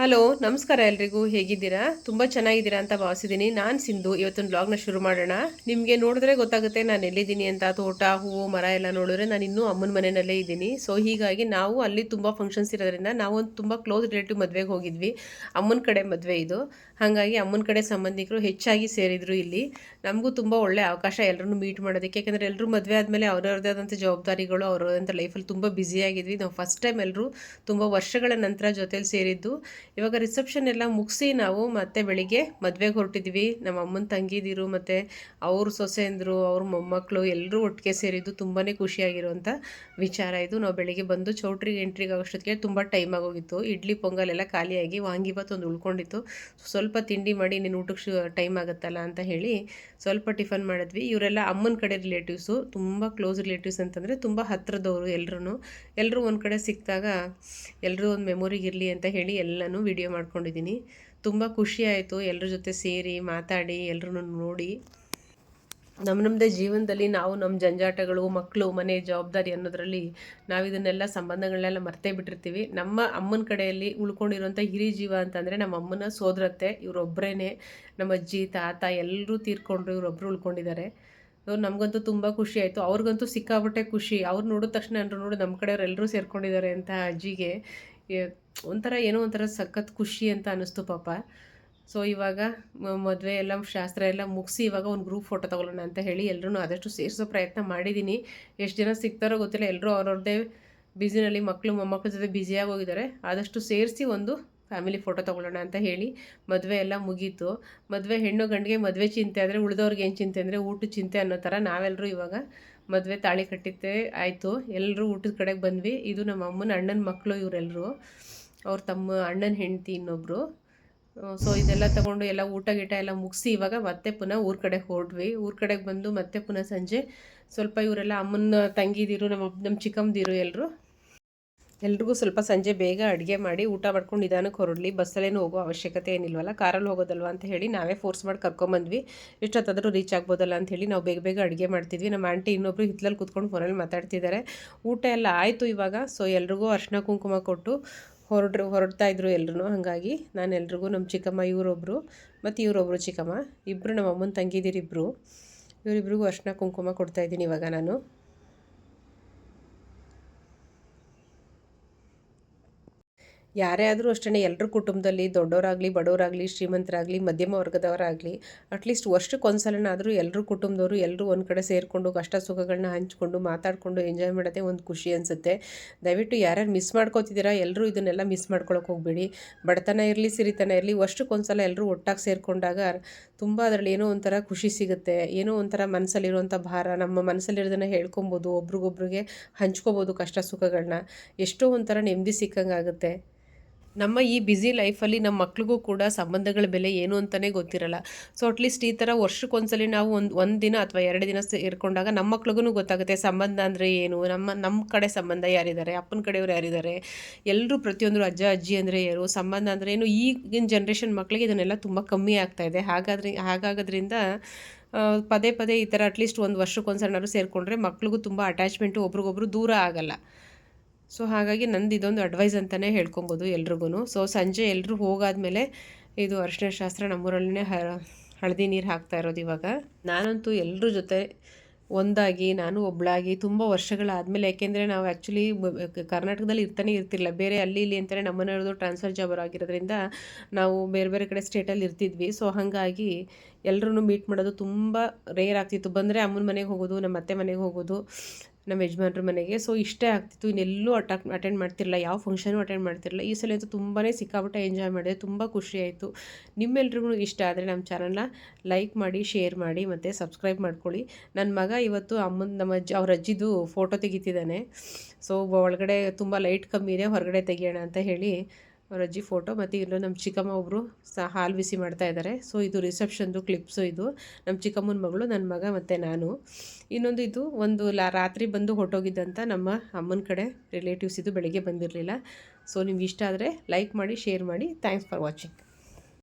Hello ನಮಸ್ಕಾರ ಎಲ್ರಿಗೂ, ಹೇಗಿದ್ದೀರಾ? ತುಂಬ ಚೆನ್ನಾಗಿದ್ದೀರಾ ಅಂತ ಭಾವಿಸಿದ್ದೀನಿ. ನಾನು ಸಿಂಧು. ಇವತ್ತೊಂದು ಬ್ಲಾಗ್ನ ಶುರು ಮಾಡೋಣ. ನಿಮಗೆ ನೋಡಿದ್ರೆ ಗೊತ್ತಾಗುತ್ತೆ ನಾನು ಎಲ್ಲಿದ್ದೀನಿ ಅಂತ. ತೋಟ, ಹೂವು, ಮರ ಎಲ್ಲ ನೋಡಿದ್ರೆ ನಾನು ಇನ್ನೂ ಅಮ್ಮನ ಮನೆಯಲ್ಲೇ ಇದ್ದೀನಿ. ಸೊ ಹೀಗಾಗಿ ನಾವು ಅಲ್ಲಿ ತುಂಬ ಫಂಕ್ಷನ್ಸ್ ಇರೋದ್ರಿಂದ ನಾವು ಒಂದು ತುಂಬ ಕ್ಲೋಸ್ ರಿಲೇಟಿವ್ ಮದುವೆಗೆ ಹೋಗಿದ್ವಿ. ಅಮ್ಮನ ಕಡೆ ಮದುವೆ ಇದು. ಹಾಗಾಗಿ ಅಮ್ಮನ ಕಡೆ ಸಂಬಂಧಿಕರು ಹೆಚ್ಚಾಗಿ ಸೇರಿದ್ರು ಇಲ್ಲಿ. ನಮಗೂ ತುಂಬ ಒಳ್ಳೆ ಅವಕಾಶ ಎಲ್ಲರನ್ನೂ ಮೀಟ್ ಮಾಡೋದಕ್ಕೆ. ಯಾಕೆಂದರೆ ಎಲ್ಲರೂ ಮದುವೆ ಆದಮೇಲೆ ಅವ್ರವ್ರದ್ದೇ ಆದಂಥ ಜವಾಬ್ದಾರಿಗಳು, ಅವ್ರವ್ರಂಥ ಲೈಫಲ್ಲಿ ತುಂಬ ಬ್ಯುಸಿಯಾಗಿದ್ವಿ. ನಾವು ಫಸ್ಟ್ ಟೈಮ್ ಎಲ್ಲರೂ ತುಂಬ ವರ್ಷಗಳ ನಂತರ ಜೊತೆಲಿ ಸೇರಿದ್ದು. ಇವಾಗ ರಿಸೆಪ್ಷನ್ ಎಲ್ಲ ಮುಗಿಸಿ ನಾವು ಮತ್ತೆ ಬೆಳಿಗ್ಗೆ ಮದುವೆಗೆ ಹೊರಟಿದ್ವಿ. ನಮ್ಮ ಅಮ್ಮನ ತಂಗಿದಿರು ಮತ್ತು ಅವ್ರ ಸೊಸೆಂದರು, ಅವ್ರ ಮೊಮ್ಮಕ್ಕಳು ಎಲ್ಲರೂ ಒಟ್ಟಿಗೆ ಸೇರಿದ್ದು ತುಂಬಾ ಖುಷಿಯಾಗಿರುವಂಥ ವಿಚಾರ ಇದು. ನಾವು ಬೆಳಿಗ್ಗೆ ಬಂದು ಚೌಟ್ರಿಗೆ ಎಂಟ್ರಿಗೆ ಆಗೋಷ್ಟೊತ್ತಿಗೆ ತುಂಬ ಟೈಮ್ ಆಗೋಗಿತ್ತು. ಇಡ್ಲಿ ಪೊಂಗಲ್ ಎಲ್ಲ ಖಾಲಿಯಾಗಿ ವಾಂಗಿಬಾತ್ ಒಂದು ಉಳ್ಕೊಂಡಿತ್ತು. ಸ್ವಲ್ಪ ತಿಂಡಿ ಮಾಡಿ ನೀನು ಊಟಕ್ಕೆ ಟೈಮ್ ಆಗುತ್ತಲ್ಲ ಅಂತ ಹೇಳಿ ಸ್ವಲ್ಪ ಟಿಫನ್ ಮಾಡಿದ್ವಿ. ಇವರೆಲ್ಲ ಅಮ್ಮನ ಕಡೆ ರಿಲೇಟಿವ್ಸು, ತುಂಬ ಕ್ಲೋಸ್ ರಿಲೇಟಿವ್ಸ್ ಅಂತಂದರೆ ತುಂಬ ಹತ್ತಿರದವರು. ಎಲ್ಲರೂ ಒಂದು ಕಡೆ ಸಿಕ್ಕಿದಾಗ ಎಲ್ಲರೂ ಒಂದು ಮೆಮೊರಿಗಿರಲಿ ಅಂತ ಹೇಳಿ ಎಲ್ಲನೂ ವಿಡಿಯೋ ಮಾಡ್ಕೊಂಡಿದ್ದೀನಿ. ತುಂಬ ಖುಷಿ ಆಯಿತು ಎಲ್ಲರ ಜೊತೆ ಸೇರಿ ಮಾತಾಡಿ ಎಲ್ಲರೂ ನೋಡಿ. ನಮ್ಮದೇ ಜೀವನದಲ್ಲಿ ನಾವು ನಮ್ಮ ಜಂಜಾಟಗಳು, ಮಕ್ಕಳು, ಮನೆ ಜವಾಬ್ದಾರಿ ಅನ್ನೋದರಲ್ಲಿ ನಾವು ಇದನ್ನೆಲ್ಲ ಸಂಬಂಧಗಳನ್ನೆಲ್ಲ ಮರ್ತೇ ಬಿಟ್ಟಿರ್ತೀವಿ. ನಮ್ಮ ಅಮ್ಮನ ಕಡೆಯಲ್ಲಿ ಉಳ್ಕೊಂಡಿರೋಂಥ ಹಿರಿ ಜೀವ ಅಂತಂದರೆ ನಮ್ಮ ಅಮ್ಮನ ಸೋದರತ್ತೆ. ಇವರೊಬ್ಬರೇ. ನಮ್ಮ ಅಜ್ಜಿ, ತಾತ ಎಲ್ಲರೂ ತೀರ್ಕೊಂಡ್ರು, ಇವರೊಬ್ಬರು ಉಳ್ಕೊಂಡಿದ್ದಾರೆ. ನಮಗಂತೂ ತುಂಬ ಖುಷಿ ಆಯಿತು. ಅವ್ರಿಗಂತೂ ಸಿಕ್ಕಾಬಟ್ಟೆ ಖುಷಿ. ಅವ್ರು ನೋಡಿದ ತಕ್ಷಣ ಎಲ್ಲರೂ ನೋಡಿ ನಮ್ಮ ಕಡೆಯವ್ರು ಎಲ್ಲರೂ ಸೇರ್ಕೊಂಡಿದ್ದಾರೆ ಅಂತ ಅಜ್ಜಿಗೆ ಒಂಥರ ಏನೋ ಒಂಥರ ಸಖತ್ ಖುಷಿ ಅಂತ ಅನ್ನಿಸ್ತು ಪಾಪ. ಸೊ ಇವಾಗ ಮದುವೆ ಎಲ್ಲ ಶಾಸ್ತ್ರ ಎಲ್ಲ ಮುಗಿಸಿ ಇವಾಗ ಒಂದು ಗ್ರೂಪ್ ಫೋಟೋ ತೊಗೊಳ್ಳೋಣ ಅಂತ ಹೇಳಿ ಎಲ್ಲರೂ ಆದಷ್ಟು ಸೇರಿಸೋ ಪ್ರಯತ್ನ ಮಾಡಿದ್ದೀನಿ. ಎಷ್ಟು ಜನ ಸಿಗ್ತಾರೋ ಗೊತ್ತಿಲ್ಲ. ಎಲ್ಲರೂ ಅವ್ರವ್ರದ್ದೇ ಬ್ಯುಸಿನಲ್ಲಿ ಮಕ್ಕಳು ಮೊಮ್ಮಕ್ಕಳ ಜೊತೆ ಬ್ಯುಸಿಯಾಗಿ ಹೋಗಿದ್ದಾರೆ. ಆದಷ್ಟು ಸೇರಿಸಿ ಒಂದು ಫ್ಯಾಮಿಲಿ ಫೋಟೋ ತೊಗೊಳ್ಳೋಣ ಅಂತ ಹೇಳಿ ಮದುವೆ ಎಲ್ಲ ಮುಗೀತು. ಮದುವೆ ಹೆಣ್ಣು ಗಂಡಿಗೆ ಮದುವೆ ಚಿಂತೆ ಆದರೆ ಉಳಿದವ್ರಿಗೆ ಏನು ಚಿಂತೆ ಅಂದರೆ ಊಟದ ಚಿಂತೆ ಅನ್ನೋ ಥರ ನಾವೆಲ್ಲರೂ ಇವಾಗ ಮದುವೆ ತಾಳಿ ಕಟ್ಟಿದ್ದೆ ಆಯಿತು. ಎಲ್ಲರೂ ಊಟದ ಕಡೆಗೆ ಬಂದ್ವಿ. ಇದು ನಮ್ಮ ಅಮ್ಮನ ಅಣ್ಣನ ಮಕ್ಕಳು ಇವರೆಲ್ಲರೂ. ಅವ್ರ ತಮ್ಮ ಅಣ್ಣನ ಹೆಂಡತಿ ಇನ್ನೊಬ್ಬರು. ಸೊ ಇದೆಲ್ಲ ತೊಗೊಂಡು ಎಲ್ಲ ಊಟ ಗೀಟ ಎಲ್ಲ ಮುಗಿಸಿ ಇವಾಗ ಮತ್ತೆ ಪುನಃ ಊರ ಕಡೆ ಹೊರಟ್ವಿ. ಊರ ಕಡೆಗೆ ಬಂದು ಮತ್ತೆ ಪುನಃ ಸಂಜೆ ಸ್ವಲ್ಪ ಇವರೆಲ್ಲ ಅಮ್ಮನ ತಂಗಿದಿರು, ನಮ್ಮ ಚಿಕ್ಕಮ್ಮದಿರು ಎಲ್ರಿಗೂ ಸ್ವಲ್ಪ ಸಂಜೆ ಬೇಗ ಅಡುಗೆ ಮಾಡಿ ಊಟ ಮಾಡ್ಕೊಂಡು ನಿಧಾನಕ್ಕೆ ಹೊರಡಲಿ, ಬಸ್ಸಲ್ಲೇನು ಹೋಗೋ ಅವಶ್ಯಕತೆ ಏನಿಲ್ವಲ್ಲ, ಕಾರಲ್ಲಿ ಹೋಗೋದಲ್ವ ಅಂತ ಹೇಳಿ ನಾವೇ ಫೋರ್ಸ್ ಮಾಡಿ ಕರ್ಕೊಂಬಂದ್ವಿ. ಎಷ್ಟೊತ್ತಾದರೂ ರೀಚ್ ಆಗ್ಬೋದಲ್ಲ ಅಂತ ಹೇಳಿ ನಾವು ಬೇಗ ಬೇಗ ಅಡುಗೆ ಮಾಡ್ತಿದ್ವಿ. ನಮ್ಮ ಆಂಟಿ ಇನ್ನೊಬ್ಬರು ಹಿತ್ತಲಲ್ಲಿ ಕೂತ್ಕೊಂಡು ಫೋನಲ್ಲಿ ಮಾತಾಡ್ತಿದ್ದಾರೆ. ಊಟ ಎಲ್ಲ ಆಯಿತು ಇವಾಗ. ಸೊ ಎಲ್ರಿಗೂ ಅರ್ಶಿನ ಕುಂಕುಮ ಕೊಟ್ಟು ಹೊರಡ್ತಾ ಇದ್ರು ಎಲ್ಲರೂ. ಹಾಗಾಗಿ ನಾನು ಎಲ್ರಿಗೂ ನಮ್ಮ ಚಿಕ್ಕಮ್ಮ ಇವರೊಬ್ಬರು ಮತ್ತು ಇವರೊಬ್ಬರು ಚಿಕ್ಕಮ್ಮ ಇಬ್ಬರು ನಮ್ಮ ಅಮ್ಮನ ತಂಗಿದಿರಿಬ್ಬರು, ಇವರಿಬ್ರಿಗೂ ಅರ್ಶಿನ ಕುಂಕುಮ ಕೊಡ್ತಾಯಿದ್ದೀನಿ ಇವಾಗ ನಾನು. ಯಾರೇ ಆದರೂ ಅಷ್ಟೇ, ಎಲ್ಲರ ಕುಟುಂಬದಲ್ಲಿ ದೊಡ್ಡವರಾಗಲಿ, ಬಡವರಾಗಲಿ, ಶ್ರೀಮಂತರಾಗಲಿ, ಮಧ್ಯಮ ವರ್ಗದವರಾಗಲಿ ಅಟ್ಲೀಸ್ಟ್ ವರ್ಷಕ್ಕೊಂದ್ಸಲನಾದರೂ ಎಲ್ಲರೂ ಕುಟುಂಬದವರು ಎಲ್ಲರೂ ಒಂದು ಕಡೆ ಸೇರಿಕೊಂಡು ಕಷ್ಟ ಸುಖಗಳನ್ನ ಹಂಚ್ಕೊಂಡು ಮಾತಾಡಿಕೊಂಡು ಎಂಜಾಯ್ ಮಾಡೋದೇ ಒಂದು ಖುಷಿ ಅನಿಸುತ್ತೆ. ದಯವಿಟ್ಟು ಯಾರ್ಯಾರು ಮಿಸ್ ಮಾಡ್ಕೋತಿದ್ದೀರಾ ಎಲ್ಲರೂ ಇದನ್ನೆಲ್ಲ ಮಿಸ್ ಮಾಡ್ಕೊಳಕ್ಕೆ ಹೋಗಬೇಡಿ. ಬಡತನ ಇರಲಿ, ಸಿರಿತನ ಇರಲಿ, ವರ್ಷಕ್ಕೊಂದ್ಸಲ ಎಲ್ಲರೂ ಒಟ್ಟಾಗಿ ಸೇರಿಕೊಂಡಾಗ ತುಂಬ ಅದರಲ್ಲಿ ಏನೋ ಒಂಥರ ಖುಷಿ ಸಿಗುತ್ತೆ. ಏನೋ ಒಂಥರ ಮನಸ್ಸಲ್ಲಿರುವಂಥ ಭಾರ ನಮ್ಮ ಮನಸ್ಸಲ್ಲಿರೋದನ್ನು ಹೇಳ್ಕೊಬೋದು, ಒಬ್ರಿಗೊಬ್ರಿಗೆ ಹಂಚ್ಕೋಬೋದು ಕಷ್ಟ ಸುಖಗಳನ್ನ. ಎಷ್ಟೋ ಒಂಥರ ನೆಮ್ಮದಿ ಸಿಕ್ಕಂಗಾಗುತ್ತೆ. ನಮ್ಮ ಈ ಬ್ಯುಸಿ ಲೈಫಲ್ಲಿ ನಮ್ಮ ಮಕ್ಳಿಗೂ ಕೂಡ ಸಂಬಂಧಗಳ ಬೆಲೆ ಏನು ಅಂತಲೇ ಗೊತ್ತಿರಲ್ಲ. ಸೊ ಅಟ್ಲೀಸ್ಟ್ ಈ ಥರ ವರ್ಷಕ್ಕೊಂದ್ಸಲಿ ನಾವು ಒಂದು ದಿನ ಅಥವಾ 2 ದಿನ ಸೇರಿಕೊಂಡಾಗ ನಮ್ಮ ಮಕ್ಳಿಗೂ ಗೊತ್ತಾಗುತ್ತೆ ಸಂಬಂಧ ಅಂದರೆ ಏನು, ನಮ್ಮ ಕಡೆ ಸಂಬಂಧ ಯಾರಿದ್ದಾರೆ, ಅಪ್ಪನ ಕಡೆಯವ್ರು ಯಾರಿದ್ದಾರೆ, ಎಲ್ಲರೂ ಪ್ರತಿಯೊಂದು ಅಜ್ಜ ಅಜ್ಜಿ ಅಂದರೆ ಯಾರು, ಸಂಬಂಧ ಅಂದರೆ ಏನು. ಈಗಿನ ಜನ್ರೇಷನ್ ಮಕ್ಕಳಿಗೆ ಇದನ್ನೆಲ್ಲ ತುಂಬ ಕಮ್ಮಿ ಆಗ್ತಾಯಿದೆ. ಹಾಗಾಗೋದ್ರಿಂದ ಪದೇ ಪದೇ ಈ ಥರ ಅಟ್ಲೀಸ್ಟ್ ಒಂದು ವರ್ಷಕ್ಕೊಂದ್ಸಲನಾದ್ರು ಸೇರಿಕೊಂಡ್ರೆ ಮಕ್ಳಿಗೂ ತುಂಬ ಅಟ್ಯಾಚ್ಮೆಂಟು, ಒಬ್ರಿಗೊಬ್ರು ದೂರ ಆಗಲ್ಲ. ಸೊ ಹಾಗಾಗಿ ನಂದು ಇದೊಂದು ಅಡ್ವೈಸ್ ಅಂತಲೇ ಹೇಳ್ಕೊಬೋದು ಎಲ್ರಿಗೂ. ಸೊ ಸಂಜೆ ಎಲ್ಲರೂ ಹೋಗಾದ್ಮೇಲೆ ಇದು ಅರಿಶಿನ ಶಾಸ್ತ್ರ ನಮ್ಮೂರಲ್ಲೇ ಹಳದಿ ನೀರು ಹಾಕ್ತಾ ಇರೋದು ಇವಾಗ. ನಾನಂತೂ ಎಲ್ಲರ ಜೊತೆ ಒಂದಾಗಿ ನಾನು ಒಬ್ಬಳಾಗಿ ತುಂಬ ವರ್ಷಗಳಾದಮೇಲೆ, ಯಾಕೆಂದರೆ ನಾವು ಆ್ಯಕ್ಚುಲಿ ಕರ್ನಾಟಕದಲ್ಲಿ ಇರ್ತಿಲ್ಲ, ಬೇರೆ ಅಲ್ಲಿ ಇಲ್ಲಿ ಅಂತಲೇ ನಮ್ಮನೆಯವ್ರದ್ದು ಟ್ರಾನ್ಸ್ಫರ್ ಜಾಬ್ ಆಗಿರೋದ್ರಿಂದ ನಾವು ಬೇರೆ ಬೇರೆ ಕಡೆ ಸ್ಟೇಟಲ್ಲಿ ಇರ್ತಿದ್ವಿ. ಸೊ ಹಾಗಾಗಿ ಎಲ್ಲರೂ ಮೀಟ್ ಮಾಡೋದು ತುಂಬ ರೇರ್ ಆಗ್ತಿತ್ತು. ಬಂದರೆ ಅಮ್ಮನ ಮನೆಗೆ ಹೋಗೋದು, ನಮ್ಮ ಅತ್ತೆ ಮನೆಗೆ ಹೋಗೋದು, ನಮ್ಮ ಯಜಮಾನ್ರ ಮನೆಗೆ. ಸೊ ಇಷ್ಟೇ ಆಗ್ತಿತ್ತು. ಇನ್ನೆಲ್ಲೂ ಅಟೆಂಡ್ ಮಾಡ್ತಿರಲಿಲ್ಲ, ಯಾವ ಫಂಕ್ಷನು ಅಟೆಂಡ್ ಮಾಡ್ತಿರಲಿಲ್ಲ. ಈ ಸಲ ಅಂತೂ ತುಂಬಾ ಸಿಕ್ಕಾಪಟ್ಟೆ ಎಂಜಾಯ್ ಮಾಡಿದೆ, ತುಂಬ ಖುಷಿಯಾಯಿತು. ನಿಮ್ಮೆಲ್ರಿಗೂ ಇಷ್ಟ ಆದರೆ ನಮ್ಮ ಚಾನಲ್ನ ಲೈಕ್ ಮಾಡಿ, ಶೇರ್ ಮಾಡಿ ಮತ್ತು ಸಬ್ಸ್ಕ್ರೈಬ್ ಮಾಡ್ಕೊಳ್ಳಿ. ನನ್ನ ಮಗ ಇವತ್ತು ಅವ್ರ ಅಜ್ಜಿದು ಫೋಟೋ ತೆಗಿತಿದ್ದಾನೆ. ಸೊ ಒಳಗಡೆ ತುಂಬ ಲೈಟ್ ಕಮ್ಮಿ ಇದೆ, ಹೊರಗಡೆ ತೆಗಿಯೋಣ ಅಂತ ಹೇಳಿ ಅವ್ರ ಅಜ್ಜಿ ಫೋಟೋ. ಮತ್ತು ಇಲ್ಲೂ ನಮ್ಮ ಚಿಕ್ಕಮ್ಮ ಒಬ್ಬರು ಹಾಲು ಬಿಸಿ ಮಾಡ್ತಾ ಇದ್ದಾರೆ. ಸೊ ಇದು ರಿಸೆಪ್ಷನ್ದು ಕ್ಲಿಪ್ಸು. ಇದು ನಮ್ಮ ಚಿಕ್ಕಮ್ಮನ ಮಗಳು, ನನ್ನ ಮಗ ಮತ್ತು ನಾನು. ಇನ್ನೊಂದು ಇದು ರಾತ್ರಿ ಬಂದು ಹೊರಟೋಗಿದ್ದಂಥ ನಮ್ಮ ಅಮ್ಮನ ಕಡೆ ರಿಲೇಟಿವ್ಸ್. ಇದು ಬೆಳಿಗ್ಗೆ ಬಂದಿರಲಿಲ್ಲ. ಸೊ ನಿಮ್ಗೆ ಇಷ್ಟ ಆದರೆ ಲೈಕ್ ಮಾಡಿ, ಶೇರ್ ಮಾಡಿ. Thanks for watching.